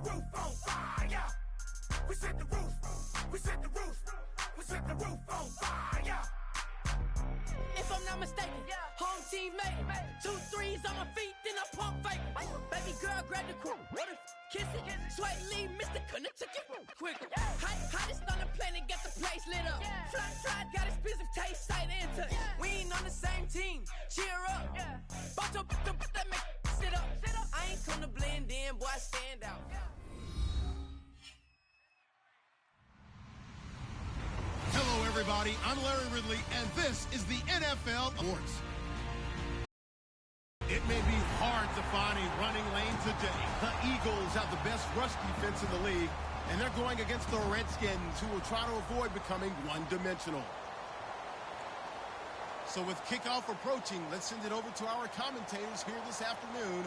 the roof on fire. We set the roof. We set the roof. We set the roof on fire. If I'm not mistaken, home team made it. 2 threes on my feet, then I pump fake. Baby girl, grab the crew. Kiss it. Sweat leave, Mr. Couldn't took it quicker. Hottest on the planet, got the place lit up. Fly, got expensive taste, sight into. We ain't on the same team. Cheer up. Bout your that make sit up. I ain't come to blend in, boy, I stand out. Hello, everybody. I'm Larry Ridley, and this is the NFL Awards. It may be hard to find a running lane today. The Eagles have the best rush defense in the league, and they're going against the Redskins, who will try to avoid becoming one-dimensional. So with kickoff approaching, let's send it over to our commentators here this afternoon,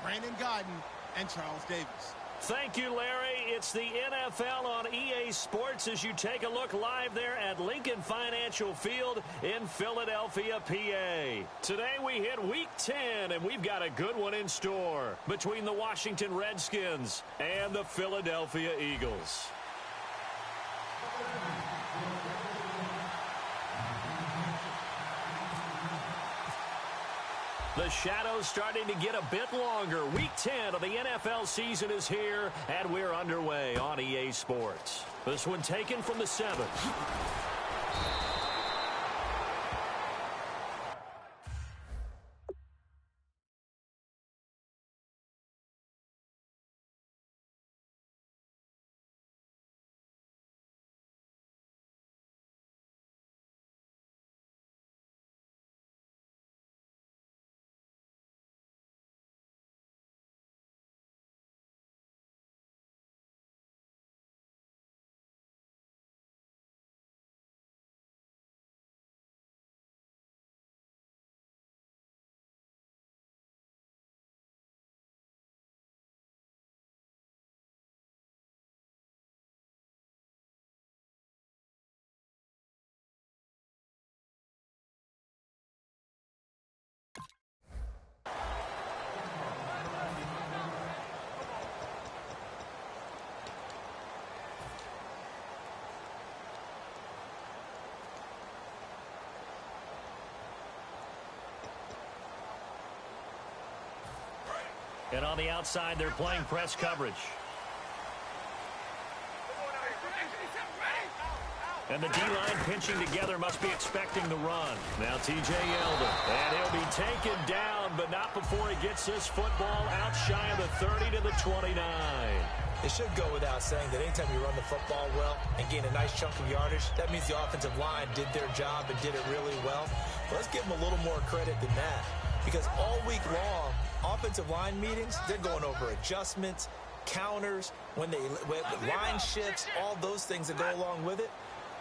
Brandon Godden and Charles Davis. Thank you, Larry. It's the NFL on EA Sports as you take a look live there at Lincoln Financial Field in Philadelphia, PA. Today we hit Week 10, and we've got a good one in store between the Washington Redskins and the Philadelphia Eagles. The shadow's starting to get a bit longer. Week 10 of the NFL season is here, and we're underway on EA Sports. This one taken from the 7th. And on the outside, they're playing press coverage. And the D-line pinching together must be expecting the run. Now T.J. Yeldon. And he'll be taken down, but not before he gets this football out shy of the 30 to the 29. It should go without saying that anytime you run the football well and gain a nice chunk of yardage, that means the offensive line did their job and did it really well. But let's give them a little more credit than that. Because all week long, offensive line meetings, they're going over adjustments, counters, when line shifts, all those things that go along with it.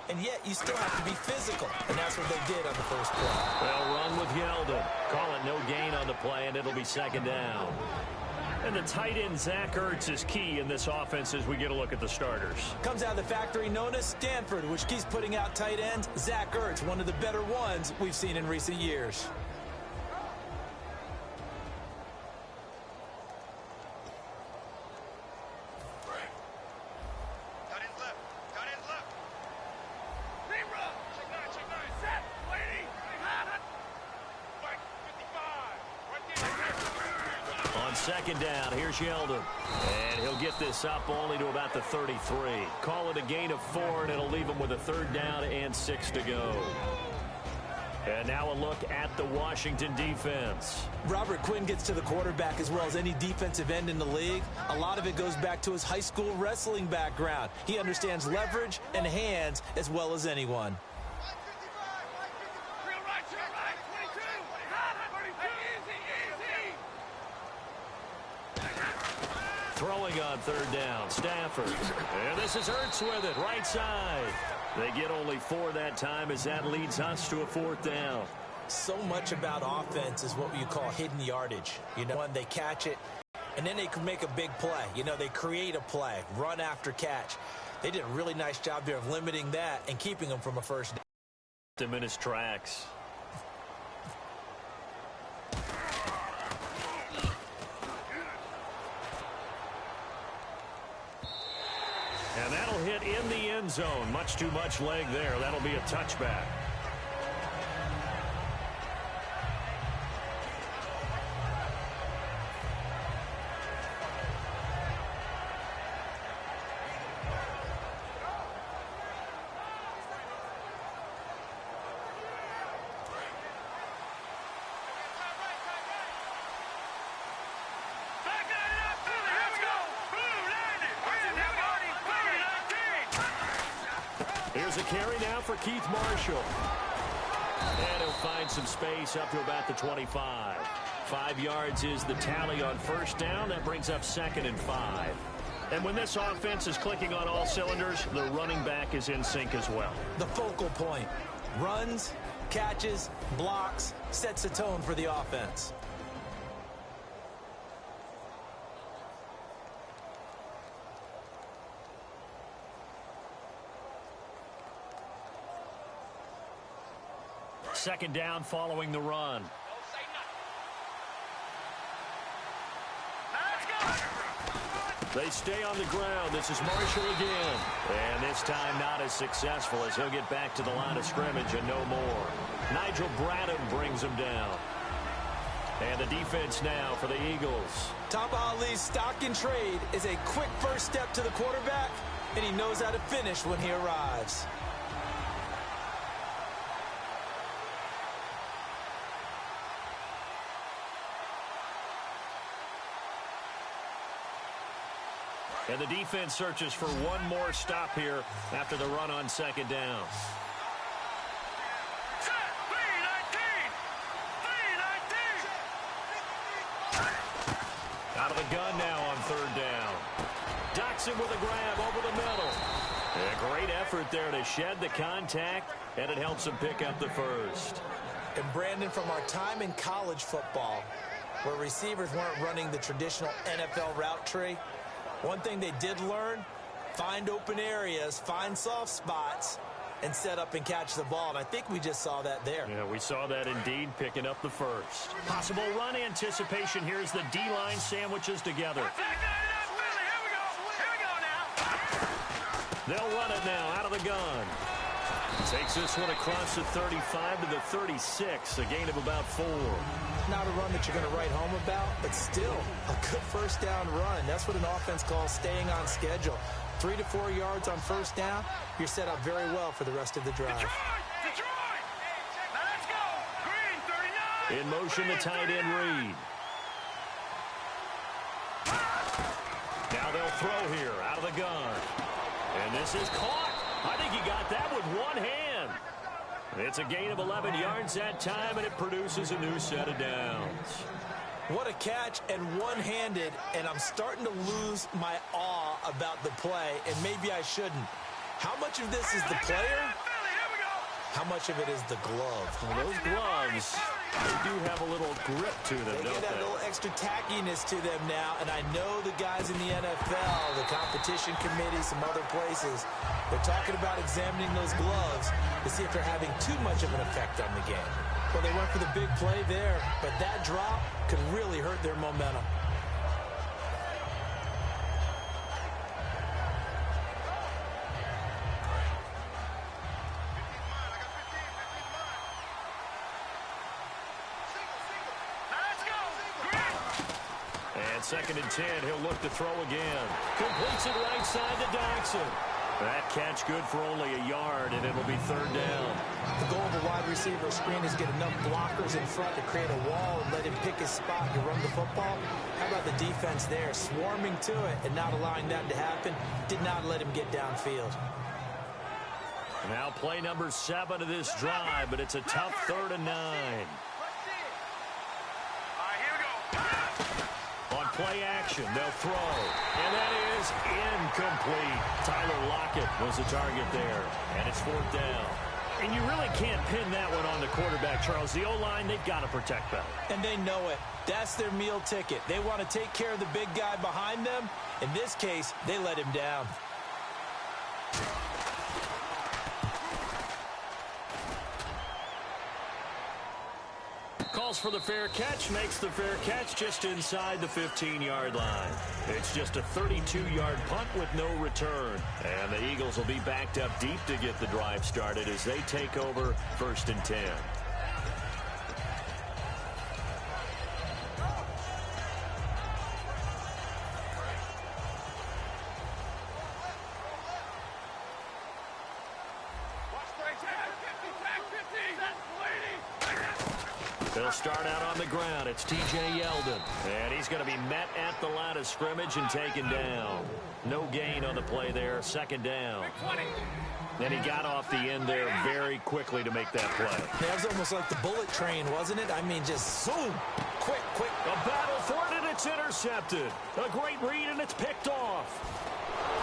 And yet, you still have to be physical. And that's what they did on the first play. Well, run with Yeldon. Call it no gain on the play, and it'll be second down. And the tight end, Zach Ertz, is key in this offense as we get a look at the starters. Comes out of the factory known as Stanford, which keeps putting out tight ends. Zach Ertz, one of the better ones we've seen in recent years. Second down, here's Yeldon. And he'll get this up only to about the 33. Call it a gain of 4, and it'll leave him with a third down and 6 to go. And now a look at the Washington defense. Robert Quinn gets to the quarterback as well as any defensive end in the league. A lot of it goes back to his high school wrestling background. He understands leverage and hands as well as anyone. Throwing on third down, Stafford. And this is Ertz with it, right side. They get only 4 that time as that leads us to a 4th down. So much about offense is what you call hidden yardage. You know, when they catch it, and then they can make a big play. You know, they create a play, run after catch. They did a really nice job there of limiting that and keeping them from a first down. Him in his tracks. And that'll hit in the end zone. Much too much leg there. That'll be a touchback. Here's a carry now for Keith Marshall. And he'll find some space up to about the 25. 5 yards is the tally on first down. That brings up 2nd and 5. And when this offense is clicking on all cylinders, the running back is in sync as well. The focal point. Runs, catches, blocks, sets the tone for the offense. Second down following the run. They stay on the ground. This is Marshall again. And this time not as successful as he'll get back to the line of scrimmage and no more. Nigel Bradham brings him down. And the defense now for the Eagles. Tom Ali's stock in trade is a quick first step to the quarterback, and he knows how to finish when he arrives. And the defense searches for one more stop here after the run on second down. Out of the gun now on third down. Doxson with a grab over the middle. A great effort there to shed the contact, and it helps him pick up the first. And Brandon, from our time in college football, where receivers weren't running the traditional NFL route tree, one thing they did learn, find open areas, find soft spots, and set up and catch the ball. And I think we just saw that there. Yeah, we saw that indeed, picking up the first. Possible run anticipation here as the D-line sandwiches together. They'll run it now out of the gun. Takes this one across the 35 to the 36, a gain of about 4. Not a run that you're going to write home about, but still a good first down run. That's what an offense calls staying on schedule. 3 to 4 yards on first down, you're set up very well for the rest of the drive. Detroit! Now let's go! Green, 39! In motion, the tight end Reed. Now they'll throw here out of the gun. And this is caught. I think he got that with one hand. It's a gain of 11 yards that time, and it produces a new set of downs. What a catch, and one-handed, and I'm starting to lose my awe about the play, and maybe I shouldn't. How much of this is the player? How much of it is the glove? Well, those gloves, they do have a little grip to them, They don't get that they? little extra tackiness to them now, and I know the guys in the NFL, the competition committee, some other places, they're talking about examining those gloves to see if they're having too much of an effect on the game. Well, they went for the big play there, but that drop could really hurt their momentum. And 2nd and 10, he'll look to throw again. Completes it right side to Doxson. That catch good for only a yard, and it'll be 3rd down. The goal of a wide receiver screen is get enough blockers in front to create a wall and let him pick his spot to run the football. How about the defense there, swarming to it and not allowing that to happen? Did not let him get downfield. Now play number 7 of this drive, but it's a tough 3rd and 9. On play action, they'll throw. And that is incomplete. Tyler Lockett was the target there. And it's 4th down. And you really can't pin that one on the quarterback, Charles. The O-line, they've got to protect that. And they know it. That's their meal ticket. They want to take care of the big guy behind them. In this case, they let him down. Calls for the fair catch, makes the fair catch just inside the 15-yard line. It's just a 32-yard punt with no return. And the Eagles will be backed up deep to get the drive started as they take over 1st and 10. They'll start out on the ground. It's T.J. Yeldon. And he's going to be met at the line of scrimmage and taken down. No gain on the play there. 2nd down. And he got off the end there very quickly to make that play. That was almost like the bullet train, wasn't it? I mean, just zoom. Quick. A battle for it, and it's intercepted. A great read, and it's picked off.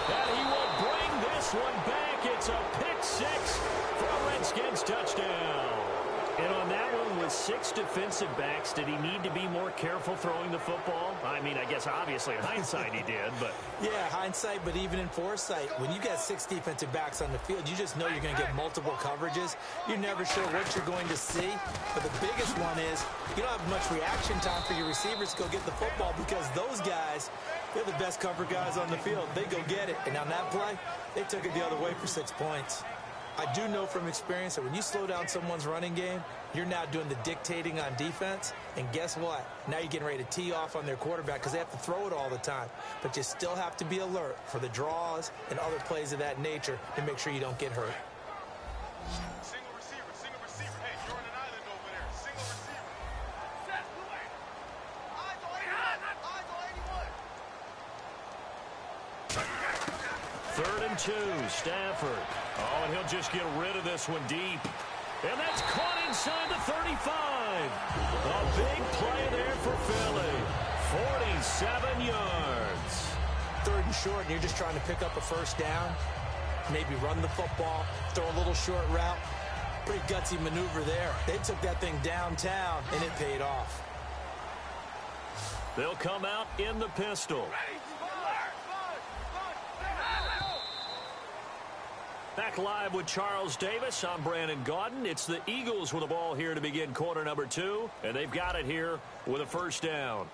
And he will bring this one back. It's a pick 6 for a Redskins touchdown. And on that one, with 6 defensive backs, did he need to be more careful throwing the football? I mean, I guess obviously in hindsight he did, but... Yeah, hindsight, but even in foresight, when you got 6 defensive backs on the field, you just know you're going to get multiple coverages. You're never sure what you're going to see. But the biggest one is you don't have much reaction time for your receivers to go get the football because those guys, they're the best cover guys on the field. They go get it. And on that play, they took it the other way for 6 points. I do know from experience that when you slow down someone's running game, you're now doing the dictating on defense. And guess what? Now you're getting ready to tee off on their quarterback because they have to throw it all the time. But you still have to be alert for the draws and other plays of that nature to make sure you don't get hurt. Single receiver. Hey, you're on an island over there. Single receiver. Set. Eyes on 81. 3rd and 2, Stafford. Oh, and he'll just get rid of this one deep. And that's caught inside the 35. A big play there for Philly. 47 yards. 3rd and short, and you're just trying to pick up a 1st down. Maybe run the football, throw a little short route. Pretty gutsy maneuver there. They took that thing downtown, and it paid off. They'll come out in the pistol. Back live with Charles Davis. I'm Brandon Gaudin. It's the Eagles with the ball here to begin quarter number 2, and they've got it here with a 1st down.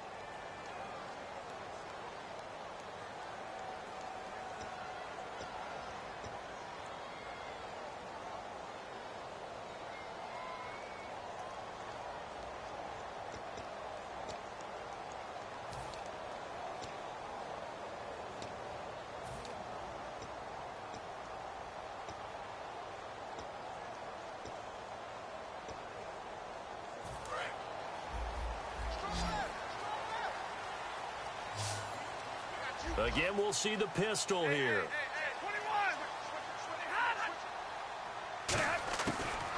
Again, we'll see the pistol here.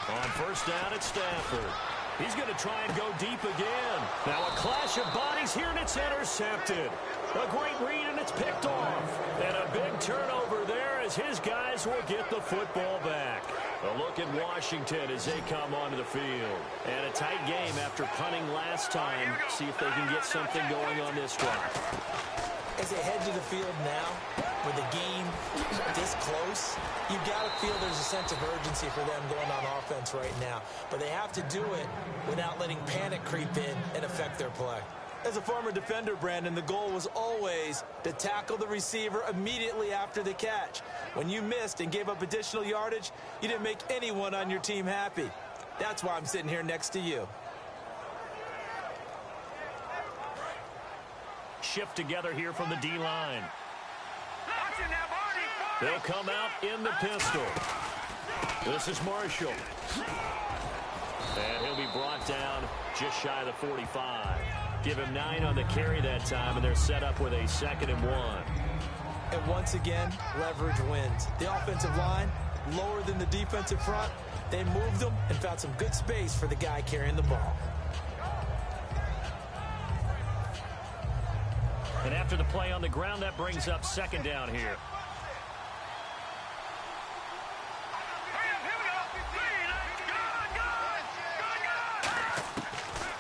On 1st down, it's Stafford. He's going to try and go deep again. Now a clash of bodies here, and it's intercepted. A great read, and it's picked off. And a big turnover there as his guys will get the football back. A look at Washington as they come onto the field. And a tight game after punting last time. See if they can get something going on this drive. As they head to the field now, with the game this close, you've got to feel there's a sense of urgency for them going on offense right now. But they have to do it without letting panic creep in and affect their play. As a former defender, Brandon, the goal was always to tackle the receiver immediately after the catch. When you missed and gave up additional yardage, you didn't make anyone on your team happy. That's why I'm sitting here next to you. Shift together here from the D-line. They'll come out in the pistol. This is Marshall. And he'll be brought down just shy of the 45. Give him 9 on the carry that time, and they're set up with a 2nd and 1. And once again, leverage wins. The offensive line, lower than the defensive front. They moved them and found some good space for the guy carrying the ball. And after the play on the ground, that brings up 2nd down here.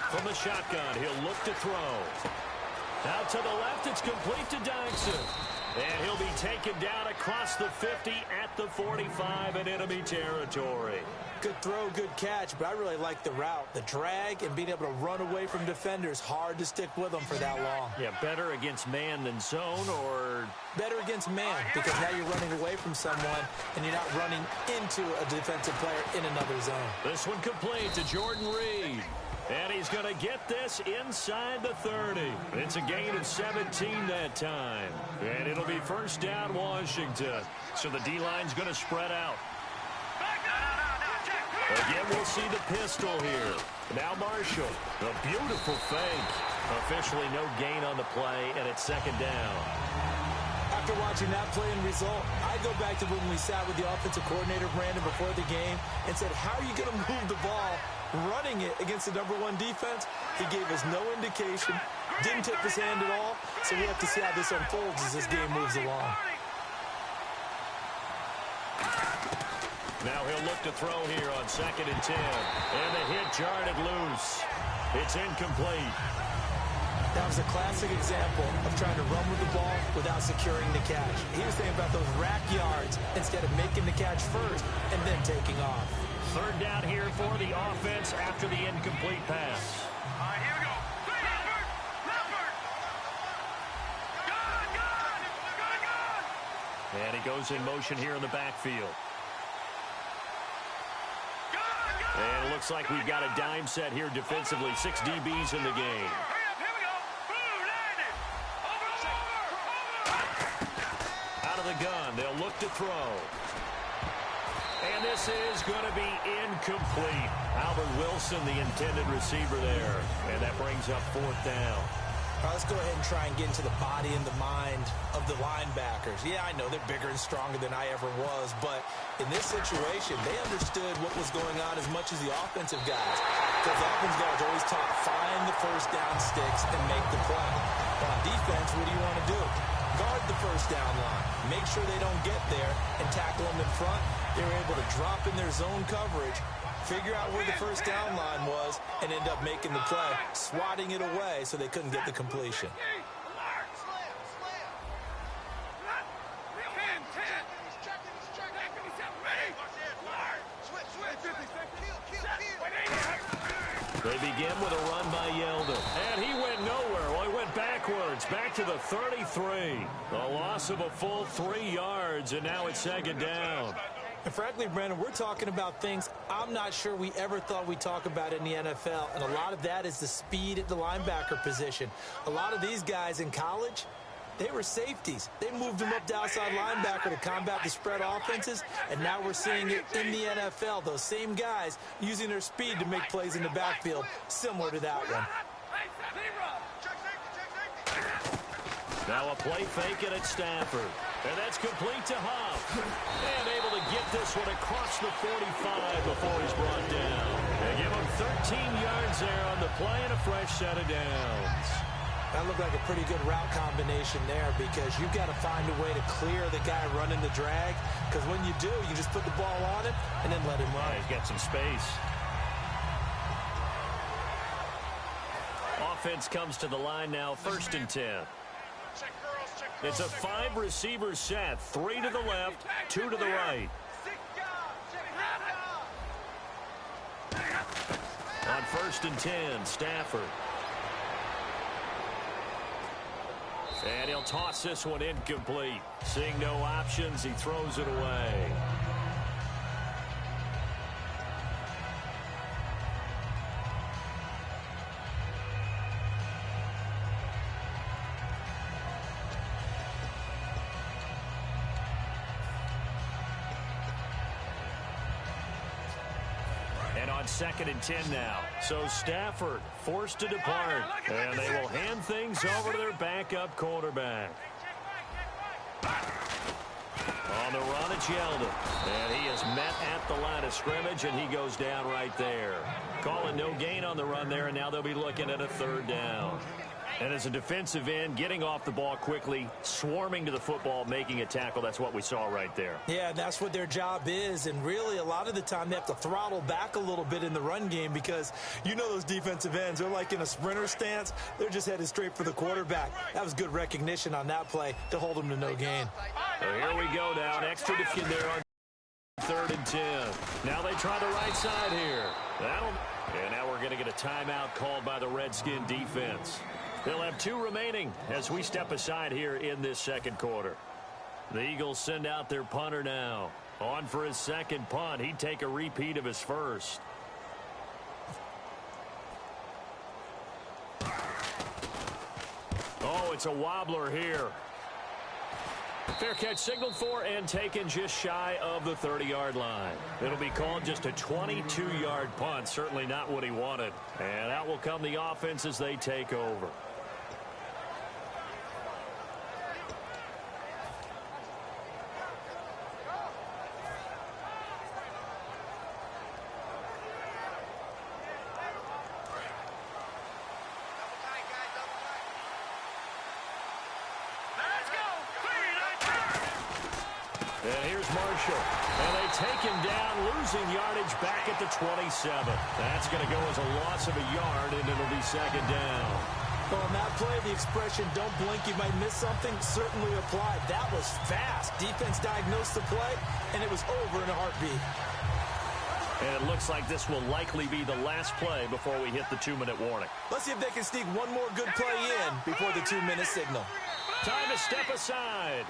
From the shotgun, he'll look to throw. Out to the left, it's complete to Dyson. And he'll be taken down across the 50 at the 45 in enemy territory. Good throw, good catch, but I really like the route. The drag and being able to run away from defenders, hard to stick with them for that long. Yeah, better against man than zone, or? Better against man, because now you're running away from someone and you're not running into a defensive player in another zone. This one complete to Jordan Reed. And he's going to get this inside the 30. It's a gain of 17 that time. And it'll be first down Washington. So the D-line's going to spread out. Again, we'll see the pistol here. Now Marshall, a beautiful fake. Officially no gain on the play, and it's second down. After watching that play and result, I go back to when we sat with the offensive coordinator, Brandon, before the game and said, how are you going to move the ball running it against the #1 defense? He gave us no indication, didn't tip his hand at all, so we have to see how this unfolds as this game moves along. Now he'll look to throw here on 2nd and 10. And the hit jarred it loose. It's incomplete. That was a classic example of trying to run with the ball without securing the catch. He was thinking about those rack yards instead of making the catch first and then taking off. Third down here for the offense after the incomplete pass. All right, here we go. Lambert! Good! And he goes in motion here in the backfield. And it looks like we've got a dime set here defensively. 6 DBs in the game. Out of the gun, they'll look to throw. And this is going to be incomplete. Albert Wilson, the intended receiver there. And that brings up 4th down. All right, let's go ahead and try and get into the body and the mind of the linebackers. Yeah, I know they're bigger and stronger than I ever was, but in this situation, they understood what was going on as much as the offensive guys. Because the offensive guys always taught, find the first down sticks and make the play. But on defense, what do you want to do? Guard the first down line. Make sure they don't get there and tackle them in front. They were able to drop in their zone coverage, figure out where the first down line was, and end up making the play, swatting it away so they couldn't get the completion. They begin with a run by Yeldon. And he went nowhere. Well, he went backwards, back to the 33. A loss of a full 3 yards, and now it's 2nd down. And frankly, Brandon, we're talking about things I'm not sure we ever thought we'd talk about in the NFL. And a lot of that is the speed at the linebacker position. A lot of these guys in college, they were safeties. They moved them up to outside linebacker to combat the spread offenses. And now we're seeing it in the NFL. Those same guys using their speed to make plays in the backfield, similar to that one. Now a play fake it at Stafford. And that's complete to Huff. And able to get this one across the 45 before he's brought down. They give him 13 yards there on the play and a fresh set of downs. That looked like a pretty good route combination there because you've got to find a way to clear the guy running the drag. Because when you do, you just put the ball on him and then let him run. Yeah, he's got some space. Offense comes to the line now, 1st and 10. It's a 5-receiver set, 3 to the left, 2 to the right. On 1st and 10, Stafford. And he'll toss this one incomplete. Seeing no options, he throws it away. On 2nd and 10 now. So Stafford forced to depart. And they will hand things over to their backup quarterback. On the run, it's Yeldon. And he is met at the line of scrimmage, and he goes down right there. Calling no gain on the run there, and now they'll be looking at a 3rd down. And as a defensive end, getting off the ball quickly, swarming to the football, making a tackle, that's what we saw right there. Yeah, that's what their job is. And really, a lot of the time, they have to throttle back a little bit in the run game because you know those defensive ends, they're like in a sprinter stance. They're just headed straight for the quarterback. That was good recognition on that play to hold them to no gain. So here we go now. An extra defense there on 3rd and 10. Now they try the right side here. And now we're going to get a timeout called by the Redskin defense. They'll have 2 remaining as we step aside here in this second quarter. The Eagles send out their punter now. On for his second punt. He'd take a repeat of his first. Oh, it's a wobbler here. Fair catch signaled for and taken just shy of the 30-yard line. It'll be called just a 22-yard punt. Certainly not what he wanted. And out will come the offense as they take over. And here's Marshall. And they take him down, losing yardage back at the 27. That's going to go as a loss of a yard, and it'll be second down. Well, on that play, the expression, don't blink, you might miss something, certainly applied. That was fast. Defense diagnosed the play, and it was over in a heartbeat. And it looks like this will likely be the last play before we hit the 2-minute warning. Let's see if they can sneak one more good play in before the 2-minute signal. Time to step aside.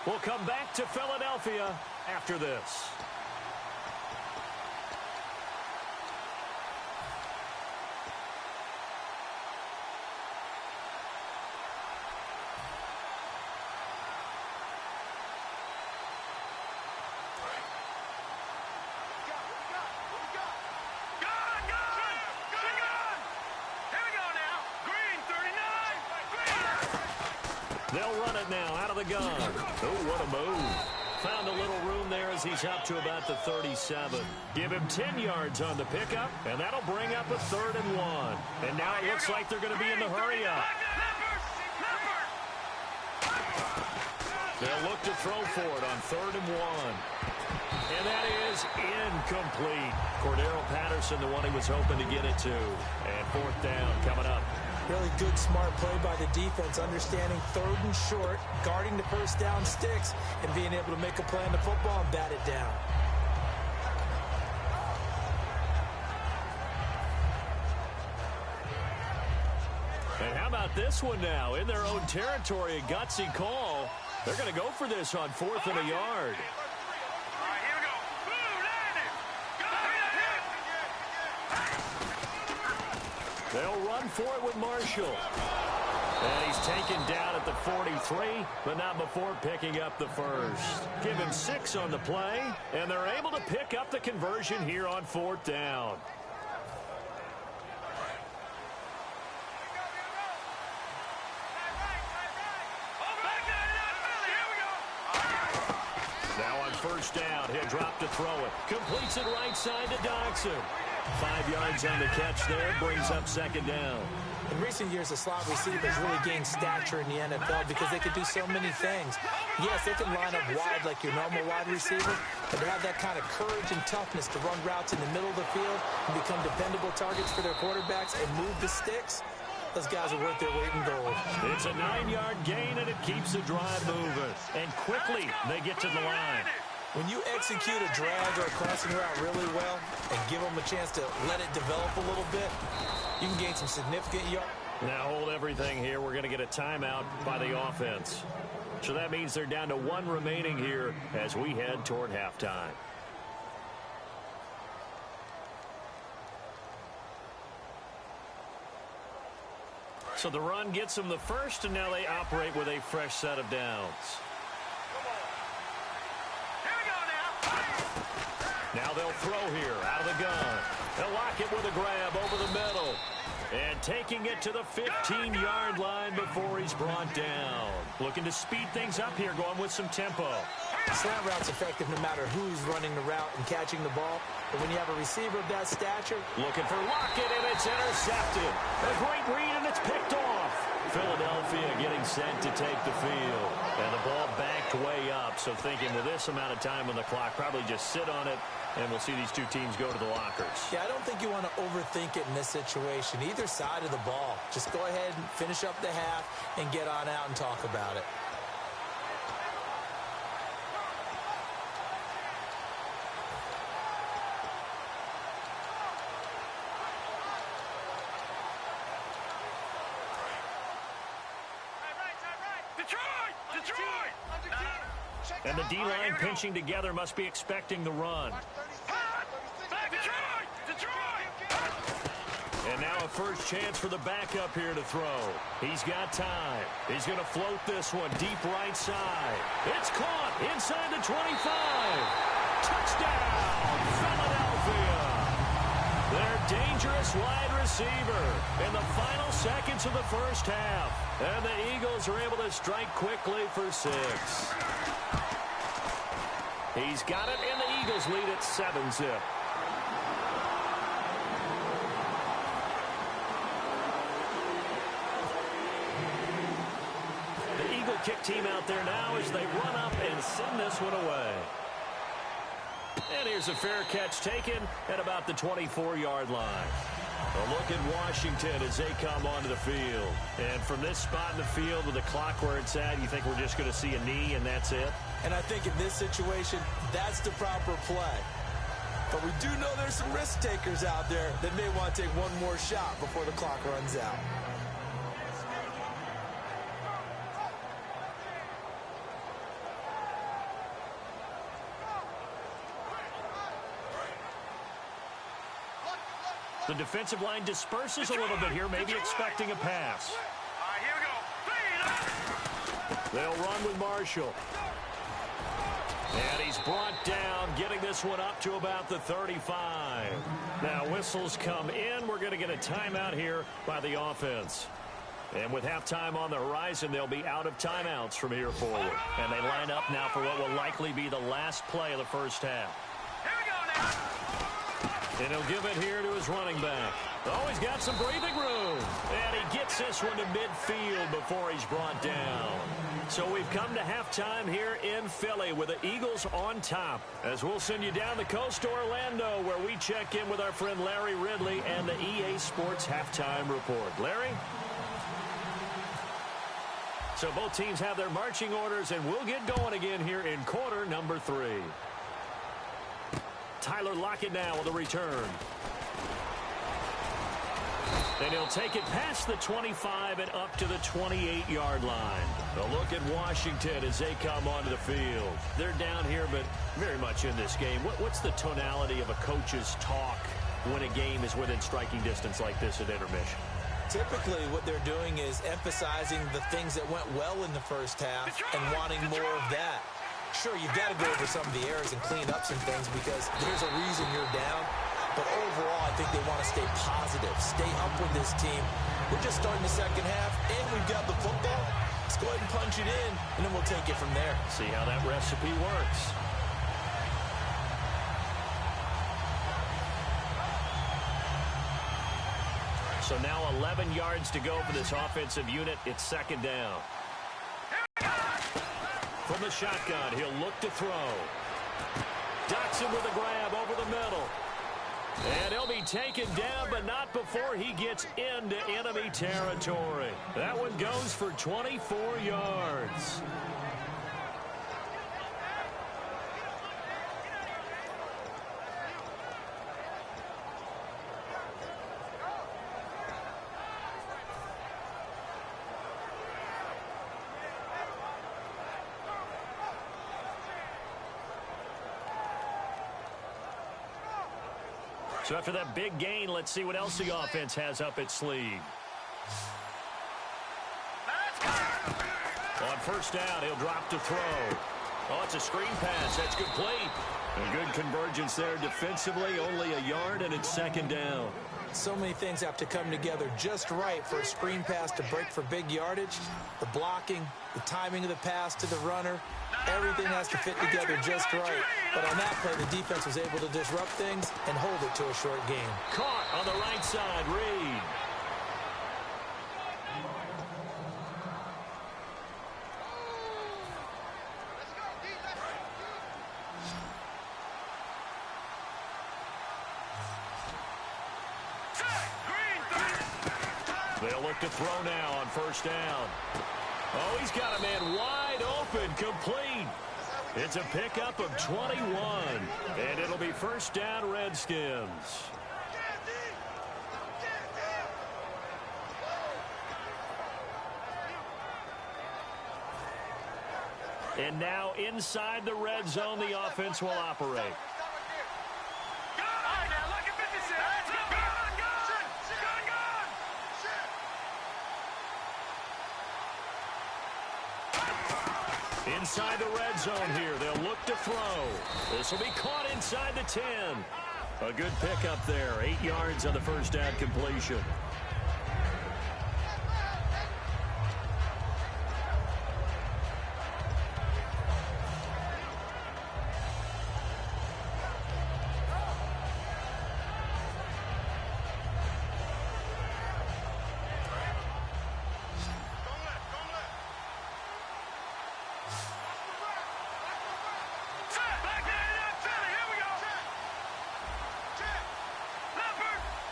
We'll come back to Philadelphia after this. They'll run it now out of the gun. Oh, what a move. Found a little room there as he's up to about the 37. Give him 10 yards on the pickup, and that'll bring up a 3rd and 1. And now it looks like they're going to be in the hurry-up. They'll look to throw for it on 3rd and 1. And that is incomplete. Cordero Patterson, the one he was hoping to get it to. And 4th down coming up. Really good, smart play by the defense, understanding 3rd and short, guarding the first down sticks, and being able to make a play on the football and bat it down. And how about this one now? In their own territory, a gutsy call. They're going to go for this on 4th and a yard. They'll run for it with Marshall. And he's taken down at the 43, but not before picking up the first. Give him 6 on the play, and they're able to pick up the conversion here on 4th down. Now on 1st down, he'll drop to throw it. Completes it right side to Dodson. 5 yards on the catch there, brings up 2nd down. In recent years, the slot receivers really gained stature in the NFL because they could do so many things. Yes, they can line up wide like your normal wide receiver, but to have that kind of courage and toughness to run routes in the middle of the field and become dependable targets for their quarterbacks and move the sticks, those guys are worth their weight in gold. It's a 9-yard gain, and it keeps the drive moving. And quickly, they get to the line. When you execute a drag or a crossing route really well and give them a chance to let it develop a little bit, you can gain some significant yards. Now hold everything here. We're going to get a timeout by the offense. So that means they're down to 1 remaining here as we head toward halftime. So the run gets them the first, and now they operate with a fresh set of downs. Now they'll throw here out of the gun. They'll lock it with a grab over the middle. And taking it to the 15-yard line before he's brought down. Looking to speed things up here, going with some tempo. Slant route's effective no matter who's running the route and catching the ball. But when you have a receiver of that stature... Looking for Lockett, and it's intercepted. A great read, and it's picked off. Philadelphia getting set to take the field. And the ball backed way up. So thinking with this amount of time on the clock, probably just sit on it, and we'll see these two teams go to the lockers. Yeah, I don't think you want to overthink it in this situation. Either side of the ball. Just go ahead and finish up the half and get on out and talk about it. And the D-line pinching together must be expecting the run. And now a first chance for the backup here to throw. He's got time. He's going to float this one deep right side. It's caught inside the 25. Touchdown, Philadelphia. Their dangerous wide receiver in the final seconds of the first half. And the Eagles are able to strike quickly for 6. He's got it, and the Eagles lead at 7-zip. The Eagle kick team out there now as they run up and send this one away. And here's a fair catch taken at about the 24-yard line. A look at Washington as they come onto the field. And from this spot in the field with the clock where it's at, you think we're just going to see a knee and that's it? And I think in this situation, that's the proper play. But we do know there's some risk takers out there that may want to take one more shot before the clock runs out. The defensive line disperses a little bit here, maybe expecting a pass. Here we go. They'll run with Marshall. And he's brought down, getting this one up to about the 35. Now whistles come in. We're going to get a timeout here by the offense. And with halftime on the horizon, they'll be out of timeouts from here forward. And they line up now for what will likely be the last play of the first half. Here we go now. And he'll give it here to his running back. Oh, he's got some breathing room. And he gets this one to midfield before he's brought down. So we've come to halftime here in Philly with the Eagles on top. As we'll send you down the coast to Orlando, where we check in with our friend Larry Ridley and the EA Sports Halftime Report. Larry? So both teams have their marching orders, and we'll get going again here in quarter number 3. Tyler Lockett now with a return. And he'll take it past the 25 and up to the 28-yard line. A look at Washington as they come onto the field. They're down here, but very much in this game. What's the tonality of a coach's talk when a game is within striking distance like this at intermission? Typically, what they're doing is emphasizing the things that went well in the first half and wanting more of that. Sure, you've got to go over some of the errors and clean up some things because there's a reason you're down. But overall, I think they want to stay positive, stay up with this team. We're just starting the second half, and we've got the football. Let's go ahead and punch it in, and then we'll take it from there. See how that recipe works. So now 11 yards to go for this offensive unit. It's second down. From the shotgun, he'll look to throw. Dotson with a grab over the middle. And he'll be taken down, but not before he gets into enemy territory. That one goes for 24 yards. So after that big gain, let's see what else the offense has up its sleeve. On first down, he'll drop to throw. Oh, it's a screen pass. That's complete. A good convergence there defensively, only a yard, and it's second down. So many things have to come together just right for a screen pass to break for big yardage. The blocking, the timing of the pass to the runner, everything has to fit together just right. But on that play, the defense was able to disrupt things and hold it to a short gain. Caught on the right side, Reed. look to throw now on first down. Oh, he's got a man wide open, complete. It's a pickup of 21, and it'll be first down, Redskins. And now inside the red zone, the offense will operate. Inside the red zone here, they'll look to throw. This will be caught inside the 10. A good pickup there, 8 yards on the first down completion.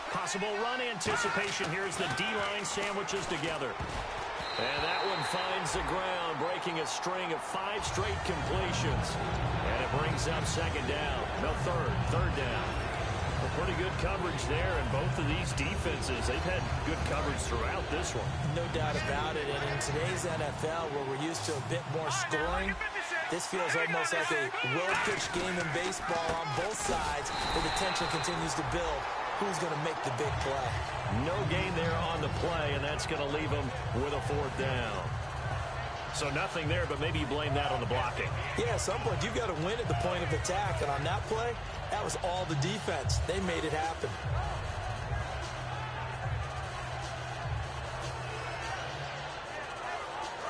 Possible run anticipation. Here's the D-line sandwiches together. And that one finds the ground, breaking a string of 5 straight completions. And it brings up second down. No, third down. Well, pretty good coverage there, and both of these defenses, they've had good coverage throughout this one. No doubt about it. And in today's NFL, where we're used to a bit more scoring, this feels almost like a well-pitched game in baseball on both sides, where the tension continues to build. Who's going to make the big play? No gain there on the play, and that's going to leave them with a 4th down. So nothing there, but maybe you blame that on the blocking. Yeah, at some point you've got to win at the point of attack, and on that play, that was all the defense. They made it happen.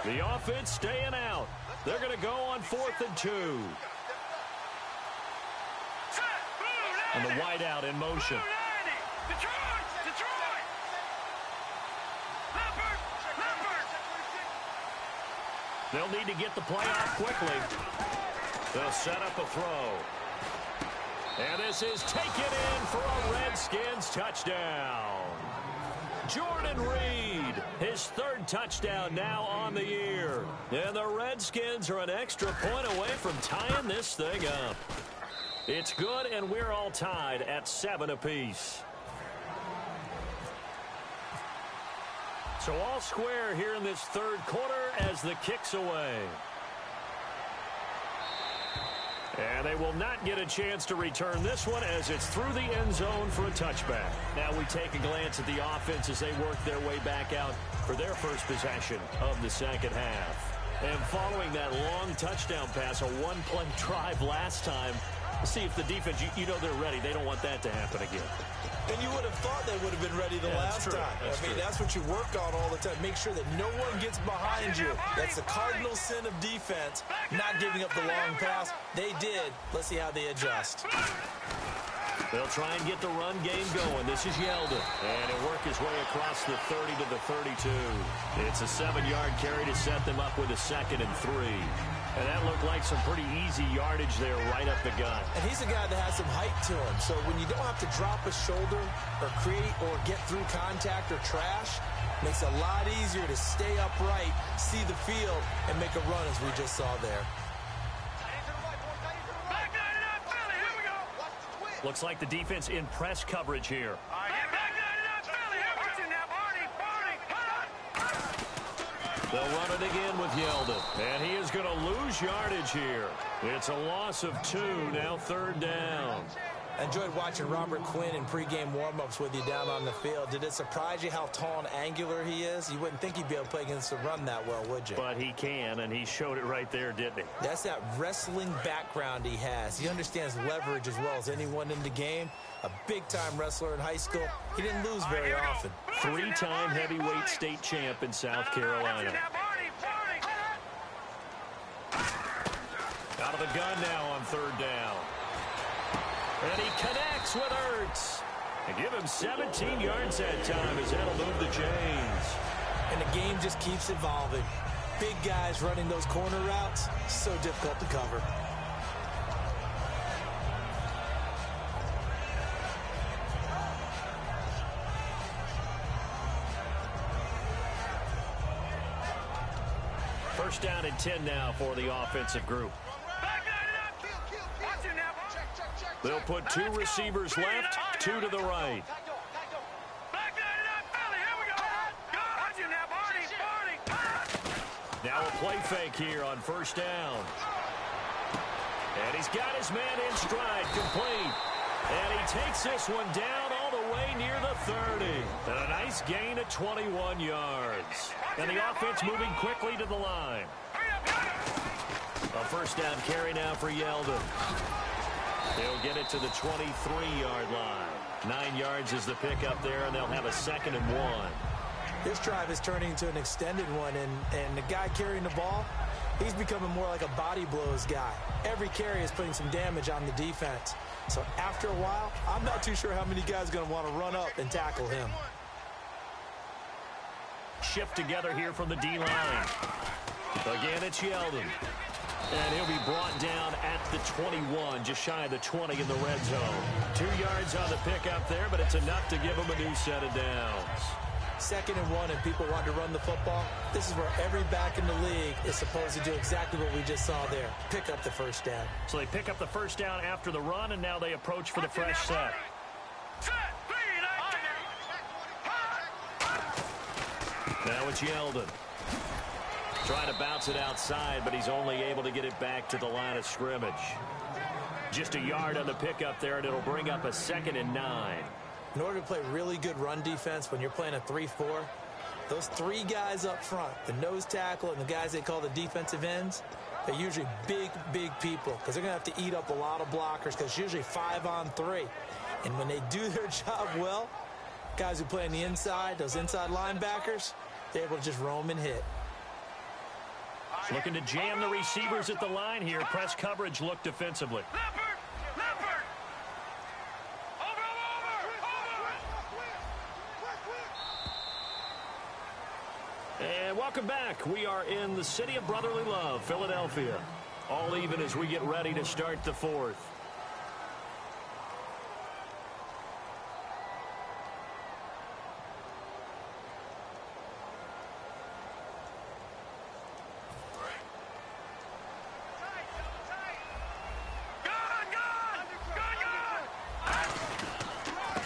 The offense staying out. They're going to go on 4th and 2. And the wideout in motion. They'll need to get the play off quickly. They'll set up a throw. And this is taken in for a Redskins touchdown. Jordan Reed, his 3rd touchdown now on the year. And the Redskins are an extra point away from tying this thing up. It's good, and we're all tied at 7 apiece. So all square here in this 3rd quarter as the kick's away. And they will not get a chance to return this one as it's through the end zone for a touchback. Now we take a glance at the offense as they work their way back out for their first possession of the second half. And following that long touchdown pass, a 1-play drive last time, see if the defense, you know they're ready. They don't want that to happen again. And you would have thought they would have been ready the last time. That's what you work on all the time. Make sure that no one gets behind you. That's the cardinal sin of defense, not giving up the long pass. They did. Let's see how they adjust. They'll try and get the run game going. This is Yeldon. And he'll work his way across the 30 to the 32. It's a 7-yard carry to set them up with a 2nd and 3. And that looked like some pretty easy yardage there right up the gut. And he's a guy that has some height to him. So when you don't have to drop a shoulder or create or get through contact or trash, makes it a lot easier to stay upright, see the field, and make a run as we just saw there. Looks like the defense in press coverage here. They'll run it again with Yeldon. And he is going to lose yardage here. It's a loss of 2, now 3rd down. I enjoyed watching Robert Quinn in pregame warm-ups with you down on the field. Did it surprise you how tall and angular he is? You wouldn't think he'd be able to play against the run that well, would you? But he can, and he showed it right there, didn't he? That's that wrestling background he has. He understands leverage as well as anyone in the game. A big-time wrestler in high school. He didn't lose very often. 3-time heavyweight state champ in South Carolina. Out of the gun now on 3rd down. And he connects with Ertz. And give him 17 yards that time as that'll move the chains. And the game just keeps evolving. Big guys running those corner routes, so difficult to cover. down and 10 now for the offensive group. They'll put 2 receivers left, 2 to the right. Now a play fake here on first down. And he's got his man in stride, complete. And he takes this one down all the way near the 30. And a nice gain of 21 yards. And the offense moving quickly to the line. A first down carry now for Yeldon. They'll get it to the 23-yard line. 9 yards is the pickup there, and they'll have a 2nd and 1. This drive is turning into an extended one, and the guy carrying the ball, he's becoming more like a body blows guy. Every carry is putting some damage on the defense. So after a while, I'm not too sure how many guys are going to want to run up and tackle him. Shift together here from the D-line. Again, it's Yeldon. And he'll be brought down at the 21, just shy of the 20 in the red zone. 2 yards on the pickup there, but it's enough to give him a new set of downs. 2nd and 1 and people want to run the football. This is where every back in the league is supposed to do exactly what we just saw there. Pick up the first down. So they pick up the first down after the run, and now they approach for the fresh set. Now it's Yeldon. Trying to bounce it outside, but he's only able to get it back to the line of scrimmage. Just a yard on the pickup there, and it'll bring up a 2nd and 9. In order to play really good run defense when you're playing a 3-4, those 3 guys up front, the nose tackle and the guys they call the defensive ends, they're usually big people because they're going to have to eat up a lot of blockers because it's usually 5 on 3. And when they do their job well, guys who play on the inside, those inside linebackers, they're able to just roam and hit. Looking to jam the receivers at the line here. Press coverage look defensively. And welcome back. We are in the city of brotherly love, Philadelphia. All even as we get ready to start the 4th.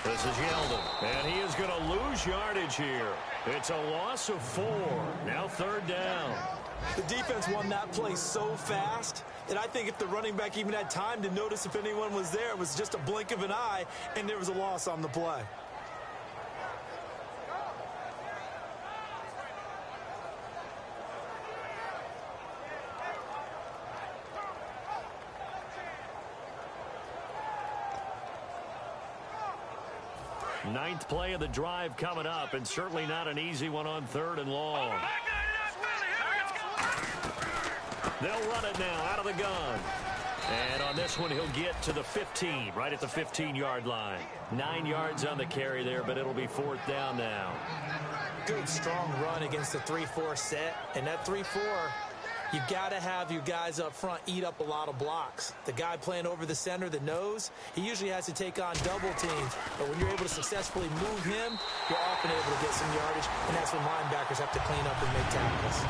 This is Yeldon, and he is going to lose yardage here. It's a loss of 4. Now 3rd down. The defense won that play so fast that I think if the running back even had time to notice if anyone was there, it was just a blink of an eye, and there was a loss on the play. Ninth play of the drive coming up, and certainly not an easy one on 3rd and long. They'll run it now out of the gun. And on this one, he'll get to the 15, right at the 15-yard line. 9 yards on the carry there, but it'll be 4th down now. Good, strong run against the 3-4 set. And that 3-4, you've got to have your guys up front eat up a lot of blocks. The guy playing over the center, the nose, he usually has to take on double teams. But when you're able to successfully move him, you're often able to get some yardage, and that's when linebackers have to clean up and make tackles.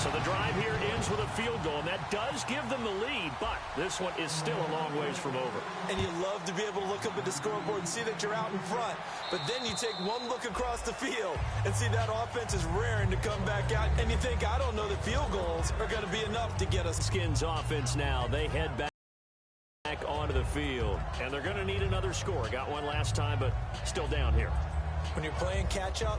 So the drive here ends with a field goal, and that does give them the lead, but this one is still a long ways from over. And you love to be able to look up at the scoreboard and see that you're out in front. But then you take one look across the field and see that offense is raring to come back out, and you think, I don't know that field goals are going to be enough to get us. Skins offense now. They head back onto the field, and they're going to need another score. Got one last time, but still down here. When you're playing catch-up,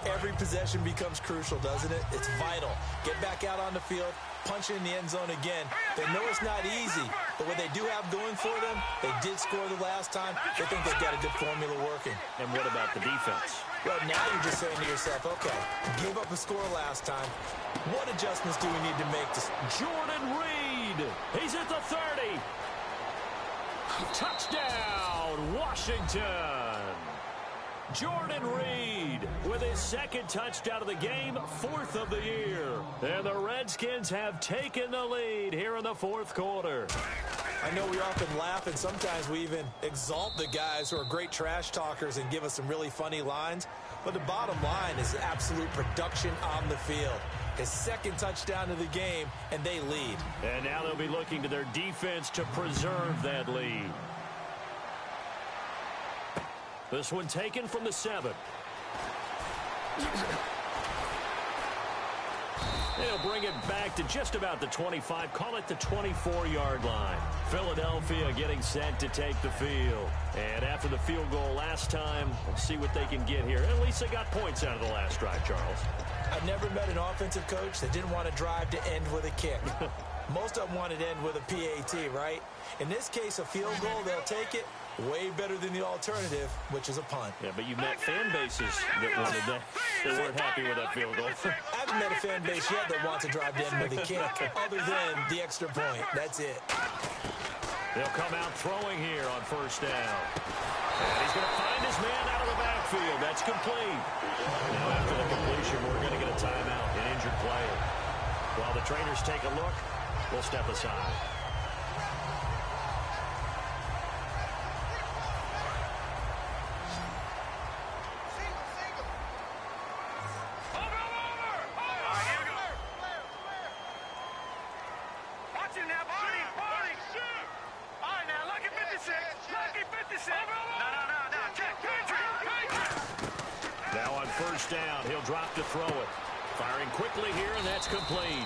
every possession becomes crucial, doesn't it? It's vital. Get back out on the field, punch it in the end zone again. They know it's not easy, but what they do have going for them, they did score the last time. They think they've got a good formula working. And what about the defense? Well, now you're just saying to yourself, okay, gave up a score last time. What adjustments do we need to make? Jordan Reed, he's at the 30. Touchdown, Washington. Jordan Reed with his 2nd touchdown of the game, 4th of the year. And the Redskins have taken the lead here in the 4th quarter. I know we often laugh, and sometimes we even exalt the guys who are great trash talkers and give us some really funny lines. But the bottom line is absolute production on the field. his second touchdown of the game, and they lead. And now they'll be looking to their defense to preserve that lead. This one taken from the 7. They'll bring it back to just about the 25, call it the 24-yard line. Philadelphia getting set to take the field. And after the field goal last time, we'll see what they can get here. At least they got points out of the last drive, Charles. I've never met an offensive coach that didn't want to drive to end with a kick. Most of them wanted to end with a PAT, right? In this case, a field goal, they'll take it. Way better than the alternative, which is a punt. Yeah, but you've met fan bases that wanted that. They weren't happy with that field goal. I haven't met a fan base yet that wants to drive to end with a kick, other than the extra point. That's it. They'll come out throwing here on first down. And he's going to find his man out of the backfield. That's complete. Now, after the completion, we're going to get a timeout, an injured player. While the trainers take a look, we'll step aside. Now on first down, he'll drop to throw it. Firing quickly here, and that's complete.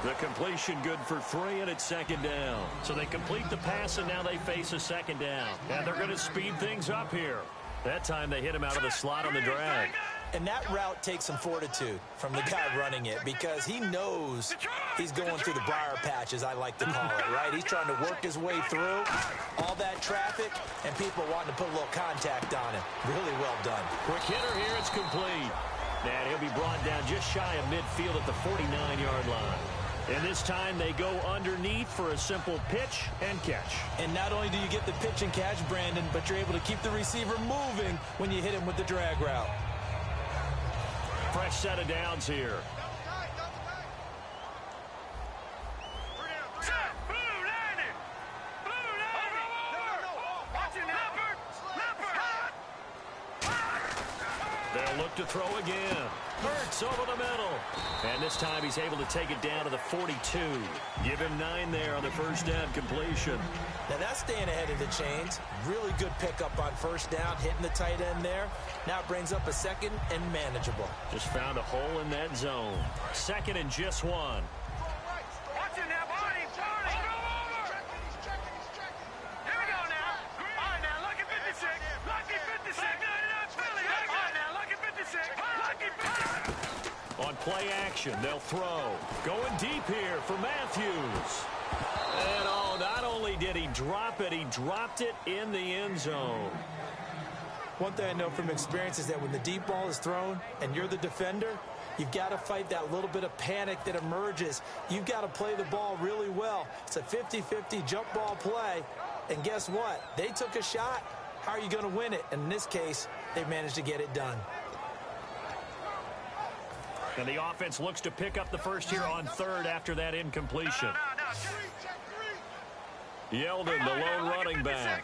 The completion good for 3, and it's second down. So they complete the pass, and now they face a second down. And they're going to speed things up here. That time they hit him out of the slot on the drag. And that route takes some fortitude from the guy running it because he knows he's going through the briar patch, as I like to call it, right? He's trying to work his way through all that traffic and people wanting to put a little contact on him. Really well done. Quick hitter here, it's complete. And he'll be brought down just shy of midfield at the 49-yard line. And this time they go underneath for a simple pitch and catch. And not only do you get the pitch and catch, Brandon, but you're able to keep the receiver moving when you hit him with the drag route. Fresh set of downs here. They'll look to throw again. Hurts over the middle. And this time he's able to take it down to the 42. Give him 9 there on the first down completion. Now that's staying ahead of the chains. Really good pickup on first down, hitting the tight end there. Now it brings up a second and manageable. Just found a hole in that zone. Second and just 1. On play action, they'll throw. Going deep here for Matthews. And not only did he drop it, he dropped it in the end zone. One thing I know from experience is that when the deep ball is thrown and you're the defender, you've got to fight that little bit of panic that emerges. You've got to play the ball really well. It's a 50-50 jump ball play. And guess what? They took a shot. How are you going to win it? And in this case, they managed to get it done. And the offense looks to pick up the first here on third after that incompletion. Yeldon, the lone running back.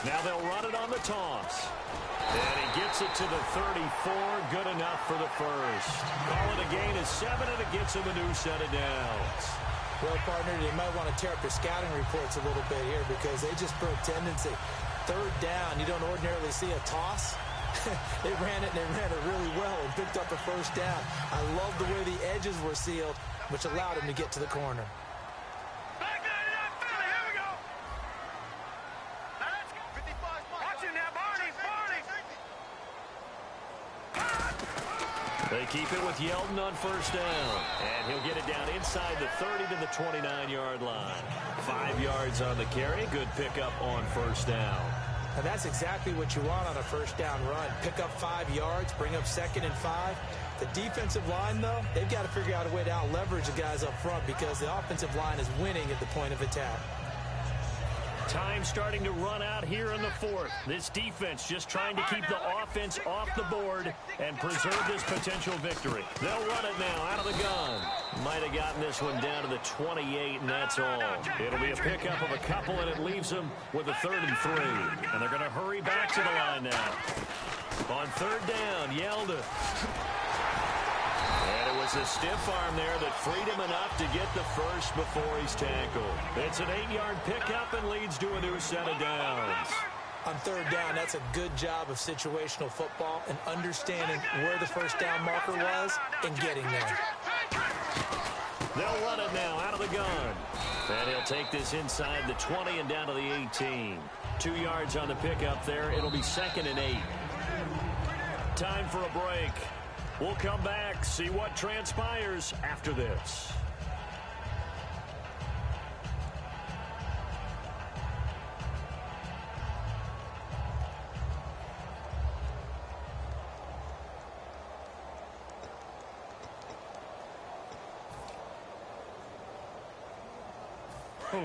Now they'll run it on the toss. And he gets it to the 34. Good enough for the first. Call it a gain of 7, and it gets him a new set of downs. Well, partner, they might want to tear up their scouting reports a little bit here because they just put a tendency. Third down, you don't ordinarily see a toss. They ran it, and they ran it really well and picked up the first down. I love the way the edges were sealed, which allowed him to get to the corner. They keep it with Yeldon on first down. And he'll get it down inside the 30 to the 29-yard line. 5 yards on the carry. Good pickup on first down. And that's exactly what you want on a first down run. Pick up 5 yards, bring up 2nd and 5. The defensive line, though, they've got to figure out a way to out-leverage the guys up front because the offensive line is winning at the point of attack. Time starting to run out here in the fourth. This defense just trying to keep the offense off the board and preserve this potential victory. They'll run it now out of the gun. Might have gotten this one down to the 28, and that's all. It'll be a pickup of a couple, and it leaves them with a 3rd and 3. And they're going to hurry back to the line now. On third down, Yeldon. was a stiff arm there that freed him enough to get the first before he's tackled. It's an 8-yard pickup and leads to a new set of downs. On third down, that's a good job of situational football and understanding where the first down marker was and getting there. They'll run it now out of the gun. And he'll take this inside the 20 and down to the 18. 2 yards on the pickup there. It'll be 2nd and 8. Time for a break. We'll come back, see what transpires after this.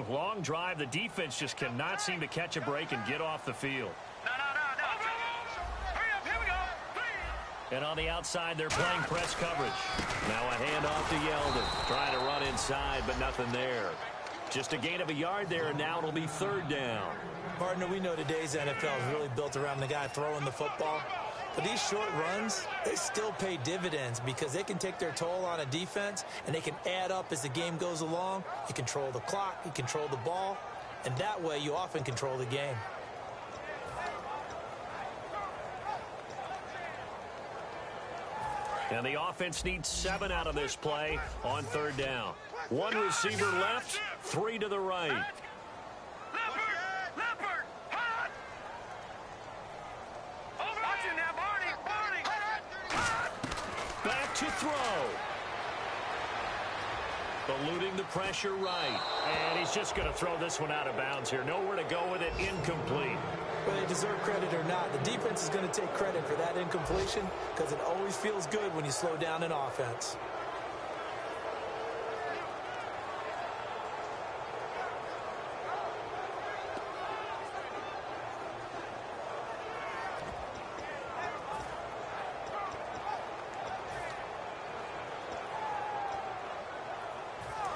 Long drive. The defense just cannot seem to catch a break and get off the field. No. Hurry up, here we go. And on the outside, they're playing press coverage. Now a handoff to Yeldon. Trying to run inside, but nothing there. Just a gain of a yard there, and now it'll be 3rd down. Partner, we know today's NFL is really built around the guy throwing the football. But these short runs, they still pay dividends because they can take their toll on a defense, and they can add up as the game goes along. You control the clock, you control the ball, and that way you often control the game. And the offense needs 7 out of this play on 3rd down. 1 receiver left, 3 to the right. Leopard, hot. Watch him now, Barney. Back to throw. Eluding the pressure right. And he's just going to throw this one out of bounds here. Nowhere to go with it. Incomplete. Whether they deserve credit or not, the defense is going to take credit for that incompletion because it always feels good when you slow down an offense.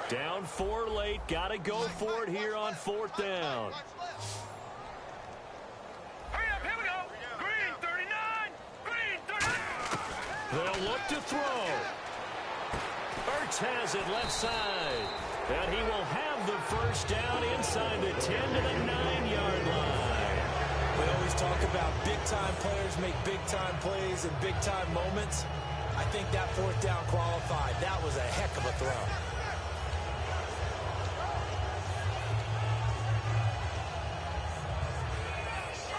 Down 4 late. Got to go for it here on 4th down. Hurry up, here we go. Green, 39. Green, 39. They'll look to throw. Ertz has it left side. And he will have the first down inside the 10 to the 9-yard line. We always talk about big-time players make big-time plays in big-time moments. I think that 4th down qualified. That was a heck of a throw.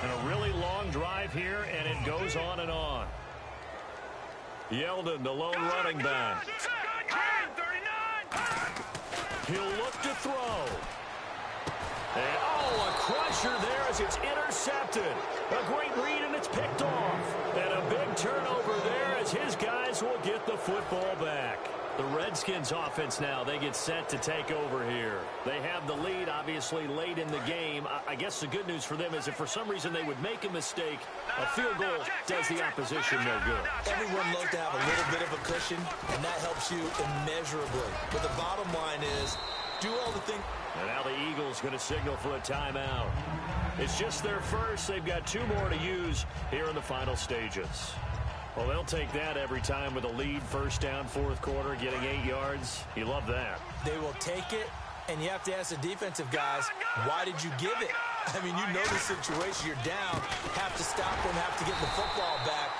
And a really long drive here, and it goes on and on. Yeldon, the lone running back. Green, 39. He'll look to throw. And, a crusher there as it's intercepted. A great read, and it's picked off. And a big turnover there as his guys will get the football back. The Redskins offense now, they get set to take over here. They have the lead, obviously, late in the game. I guess the good news for them is if for some reason they would make a mistake, a field goal does the opposition no good. Everyone loves to have a little bit of a cushion, and that helps you immeasurably. But the bottom line is, do all the things. And now the Eagles going to signal for a timeout. It's just their first. They've got 2 more to use here in the final stages. Well, they'll take that every time with a lead. 1st down, 4th quarter, getting 8 yards. You love that. They will take it, and you have to ask the defensive guys, why did you give it? I mean, you know the situation. You're down. Have to stop them, have to get the football back.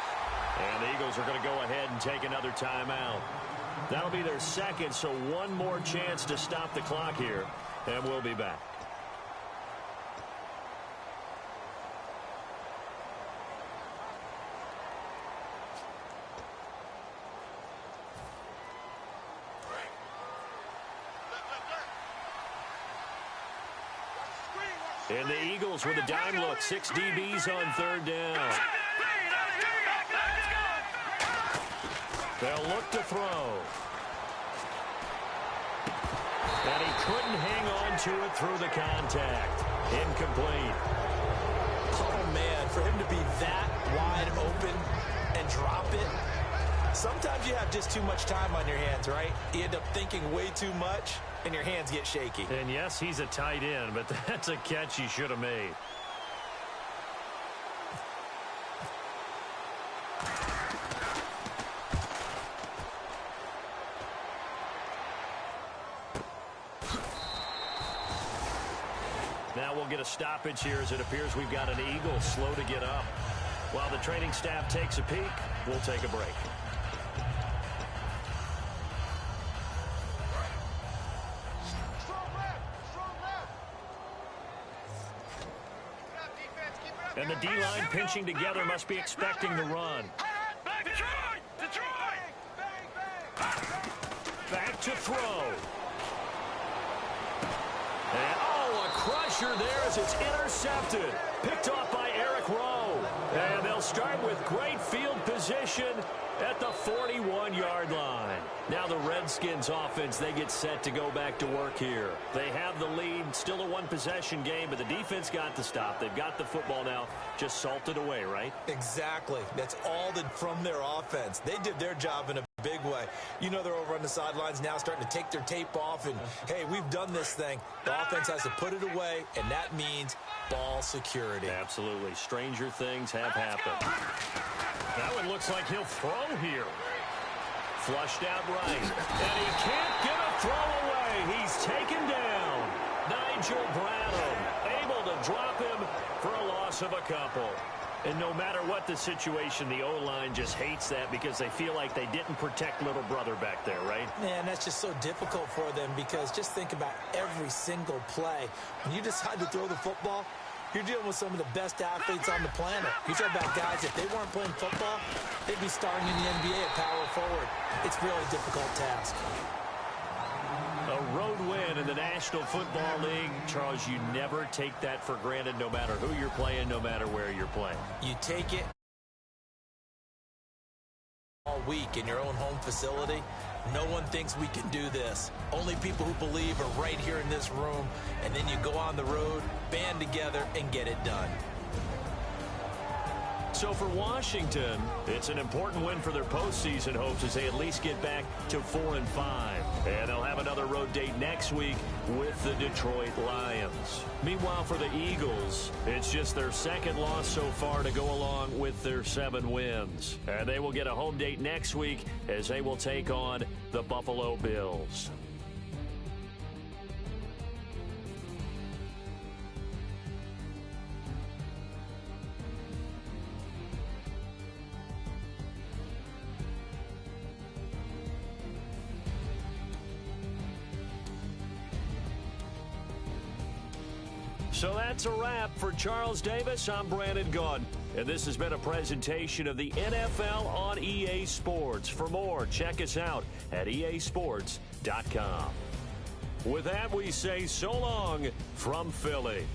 And the Eagles are going to go ahead and take another timeout. That'll be their 2nd, so 1 more chance to stop the clock here, and we'll be back. And the Eagles with a dime look. 6 DBs on 3rd down. They'll look to throw. And he couldn't hang on to it through the contact. Incomplete. Oh, man, for him to be that wide open and drop it. Sometimes you have just too much time on your hands, right? You end up thinking way too much, and your hands get shaky. And yes, he's a tight end, but that's a catch he should have made. Now we'll get a stoppage here as it appears we've got an Eagle slow to get up. While the training staff takes a peek, we'll take a break. And the D-line pinching together must be expecting the run. Back to throw. And, a crusher there as it's intercepted. Picked off by Eric Rowe. And they'll start with great field position at the 41-yard line. Now the Redskins offense, they get set to go back to work here. They have the lead, still a one-possession game, but the defense got the stop. They've got the football now, just salted away, right? Exactly. That's all from their offense. They did their job in a big way. You know they're over on the sidelines now starting to take their tape off and, hey, we've done this thing. The offense has to put it away, and that means ball security. Absolutely. Stranger things have happened. That one looks like he'll throw here. Flushed out right. And he can't get a throw away. He's taken down. Nigel Bradham able to drop him for a loss of a couple. And no matter what the situation, the O-line just hates that because they feel like they didn't protect little brother back there, right? Man, that's just so difficult for them because just think about every single play. When you decide to throw the football, you're dealing with some of the best athletes on the planet. You talk about guys, if they weren't playing football, they'd be starting in the NBA at power forward. It's really a difficult task. A road win in the National Football League. Charles, you never take that for granted no matter who you're playing, no matter where you're playing. You take it all week in your own home facility. No one thinks we can do this. Only people who believe are right here in this room. And then you go on the road, band together, and get it done. So for Washington, it's an important win for their postseason hopes as they at least get back to 4-5. And they'll have another road date next week with the Detroit Lions. Meanwhile, for the Eagles, it's just their second loss so far to go along with their 7 wins. And they will get a home date next week as they will take on the Buffalo Bills. So that's a wrap for Charles Davis. I'm Brandon Gaudin, and this has been a presentation of the NFL on EA Sports. For more, check us out at easports.com. With that, we say so long from Philly.